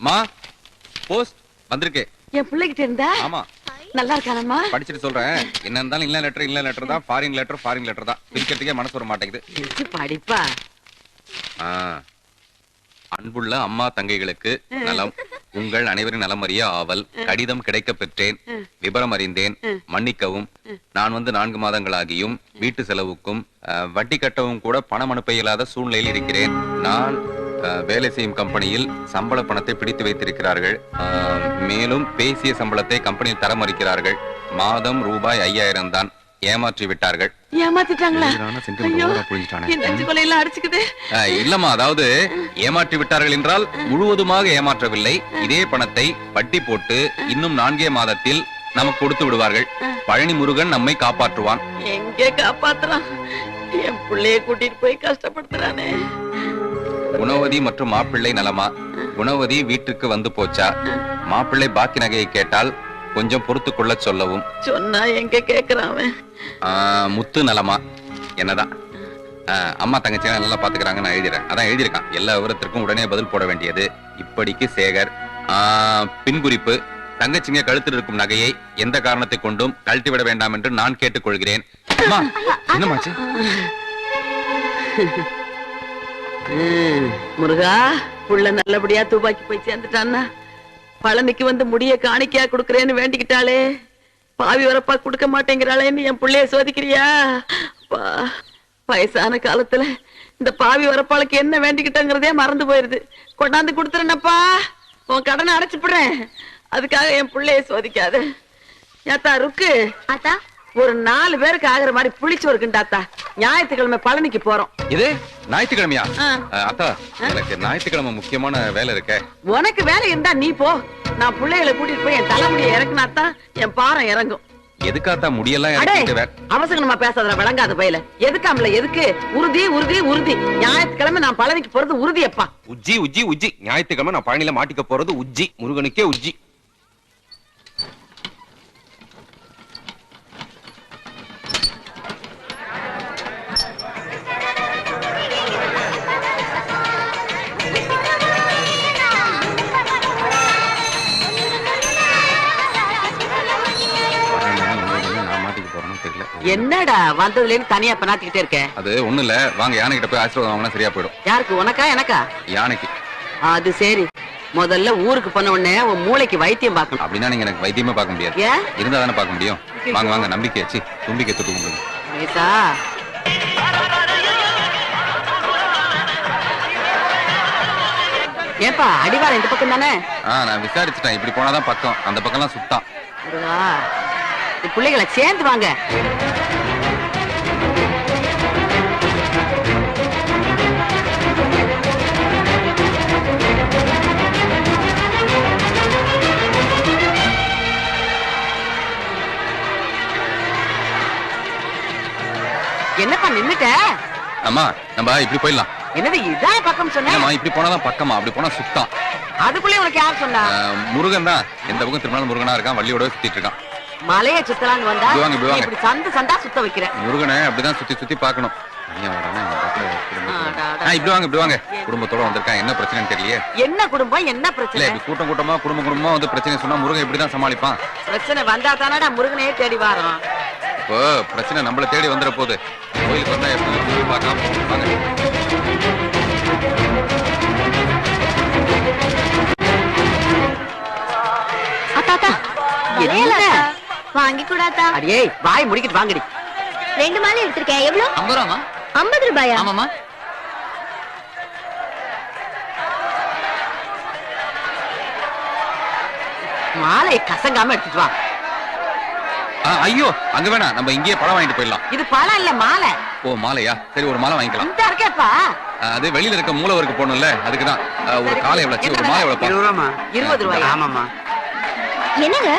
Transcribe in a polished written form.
மா போஸ்ட் வந்திருக்கு. என் பிள்ளைகிட்ட இருந்தா? ஆமா. நல்லா இருக்கானம்மா? படிச்சிட்டு சொல்றேன். என்ன இருந்தாலும் இல்ல லெட்டர் தான், ஃபாரின் லெட்டர் தான். பிரிக்கிறதுக்கே மனசு வர மாட்டேங்குது. படிப்பா. அன்புள்ள அம்மா தங்கைகளுக்கு நலம். உங்கள் அனைவரின் நலம் அறிய ஆவல். கடிதம் கிடைக்க பெற்றேன். விபரம் அறிந்தேன். மன்னிக்கவும். நான் வந்து 4 மாதங்களாகியும் வீட்டு செலவுக்கும் வட்டி கட்டவும் கூட பணம் அனுப்ப இயலாத சூழ்நிலையில் இருக்கிறேன். நான் வேலை செய்யும் கம்பெனியில் சம்பள பணத்தை பிடித்து வைத்திருக்கிறார்கள். மேலும் பேசிய சம்பளத்தை கம்பெனியில் தர மறுக்கிறார்கள். மாதம் ரூபாய் 5000 தான். ஏமாற்றி விட்டார்கள். ஏமாத்திட்டாங்களா? இல்லம்மா, அதாவது ஏமாற்றி விட்டார்கள் என்றால் முழுவதுமாக ஏமாற்றவில்லை. இதே பணத்தை வட்டி போட்டு இன்னும் 4 மாதத்தில் நமக்கு கொடுத்து விடுவார்கள். பழனி முருகன் நம்மை காப்பாற்றுவான். எங்கே காப்பாத்துறான்? என் பிள்ளைய கூட்டிட்டு போய் கஷ்டப்படுத்துறானே. குணவதி மற்றும் மாப்பிள்ளை நலமா? குணவதி வீட்டுக்கு வந்து போச்சா? மாப்பிள்ளை பாக்கி நகையை கேட்டால் கொஞ்சம் பொறுத்து கொள்ள சொல்லவும். சொன்னா எங்க கேக்குறான்? முத்து நலமா? என்னதான் அம்மா தங்கச்சி நல்லா பாத்துக்கிறாங்க. நான் எழுதிறேன். அதான் எழுதியிருக்கான். எல்லா விவரத்திற்கும் உடனே பதில் போட வேண்டியது. இப்படிக்கு சேகர். பின்குறிப்பு: தங்கச்சிங்க கழுத்தில் இருக்கும் நகையை எந்த காரணத்தை கொண்டும் கழட்டி விட வேண்டாம் என்று நான் கேட்டுக்கொள்கிறேன். என்னமாச்சு? முருகா, புள்ள நல்லபடியா துபாக்கி போய் சேர்ந்துட்டான்னா பழனிக்கு வந்து முடிய காணிக்கையா குடுக்கறேன்னு வேண்டிக்கிட்டாளே. பாவி வரப்பா குடுக்க மாட்டேங்கிறாளேன்னு என் பிள்ளைய சோதிக்கிறியா? வயசான காலத்துல இந்த பாவி வரப்பாளுக்கு என்ன வேண்டிக்கிட்டங்கிறதே மறந்து போயிருது. கொண்டாந்து கொடுத்துறேன்னப்பா, உன் கடனை அடைச்சுப்படுறேன். அதுக்காக என் பிள்ளைய சோதிக்காத. ஏத்தா ருக்கு, ஒரு 4 பேருக்கு ஆகிற மாதிரி புளிச்சோறு கிண்டாத்தா. ஞாயிற்றுக்கிழமை பழனிக்கு போறோம். இது ஞாயிற்றுக்கிழமையா? அத்தா, எனக்கு ஞாயிற்றுக்கிழமை முக்கியமான வேலை இருக்க. உனக்கு வேலை இருந்தா நீ போ. நான் பிள்ளைகளை கூட்டிட்டு போய் என் தலைமுடியை இறக்குனாத்தான் என் பாரம் இறங்கும். எதுக்காத்தா முடியெல்லாம் அவசரமா பேசாத விளங்காத பையில. எதுக்காமல எதுக்கு? உறுதி உறுதி உறுதி. ஞாயிற்றுக்கிழமை நான் பழனிக்கு போறது உறுதியப்பா. உஜ்ஜி உஜ்ஜி உஜ்ஜி. ஞாயிற்றுக்கிழமை நான் பழனியில மாட்டிக்க போறது உஜ்ஜி. முருகனுக்கே உஜ்ஜி. என்னடா வந்ததுல இருந்து தனியா பண்ணாத்திக்கிட்டே இருக்க? அது ஒண்ணு இல்ல, வாங்க யானை கிட்ட போய் ஆசீர்வாதம் வாங்கினா சரியா போயிடும். யாருக்கு? உனக்கா எனக்கா? யானைக்கு. அது சரி. முதல்ல ஊருக்கு போன உடனே உன் மூளைக்கு வைத்தியம் பார்க்கணும். அப்படின்னா நீங்க எனக்கு வைத்தியமே பார்க்க முடியாது. இருந்தா தானே பார்க்க முடியும். வாங்க வாங்க, நம்பிக்கை வச்சு தும்பிக்கை தொட்டு கும்பிடுங்க. ஏப்பா, அடிவாரம் இந்த பக்கம் தானே? நான் விசாரிச்சுட்டேன். இப்படி போனாதான் பக்கம். அந்த பக்கம்லாம் சுத்தம். பிள்ளைகளை சேர்ந்து வாங்க. என்னப்பா நின்னுட்ட? அம்மா, நம்ம இப்படி போயிடலாம். என்னது இதான் பக்கம் சொன்ன? இப்படி போனாதான் பக்கமா? அப்படி போனா சுத்தம். அதுக்குள்ளே உனக்கு யார் சொன்னா? முருகன் தான். எந்த பக்கம் திருநாள் முருகனா இருக்கான். வள்ளியோட சுத்திட்டு இருக்கான். மலைய சுத்தலான்னு வந்தா இப்படி சந்தா சுத்த வைக்கிற. முருகனை அப்படிதான் சுத்தி சுத்தி பாக்கணும். இப்படி வாங்க, இப்படி வாங்க. குடும்பத்தோட வந்திருக்கான். என்ன பிரச்சனைன்னு தெரியலையே. என்ன குடும்பம்? என்ன பிரச்சனை? கூட்டம் கூட்டமா குடும்பமா வந்து பிரச்சனை சொன்னா முருகன் இப்படிதான் சமாளிப்பான். பிரச்சனை வந்தா தானடா முருகனையே தேடி வரோம். இப்போ பிரச்சனை நம்மள தேடி வந்துற போது கோயிலுக்கு வந்தா எப்படி பார்க்கலாம். வாங்க. வாங்கி கூடாதா? அடியே, வாய் முடிக்கிட்டு வாங்கடி. 2 மாலை எடுத்திருக்கேன். எவ்வளவு? 50 ரூபாமா? 50 ரூபாயா? ஆமாமா. மாலை கசங்காம எடுத்துட்டு வா. ஐயோ, அங்க வேணா, நம்ம இங்கேயே பழம் வாங்கிட்டு போயிடலாம். இது பழம் இல்ல, மாலை. ஓ, மாலையா? சரி, ஒரு மாலை வாங்கிக்கலாம். இந்த இருக்கேப்பா. அது வெளியில இருக்க மூலவருக்கு போடணும்ல, அதுக்குதான். ஒரு காலை எவ்வளவு? ஒரு மாலை எவ்வளவு? 20 ரூபாயா? ஆமாமா. என்னங்க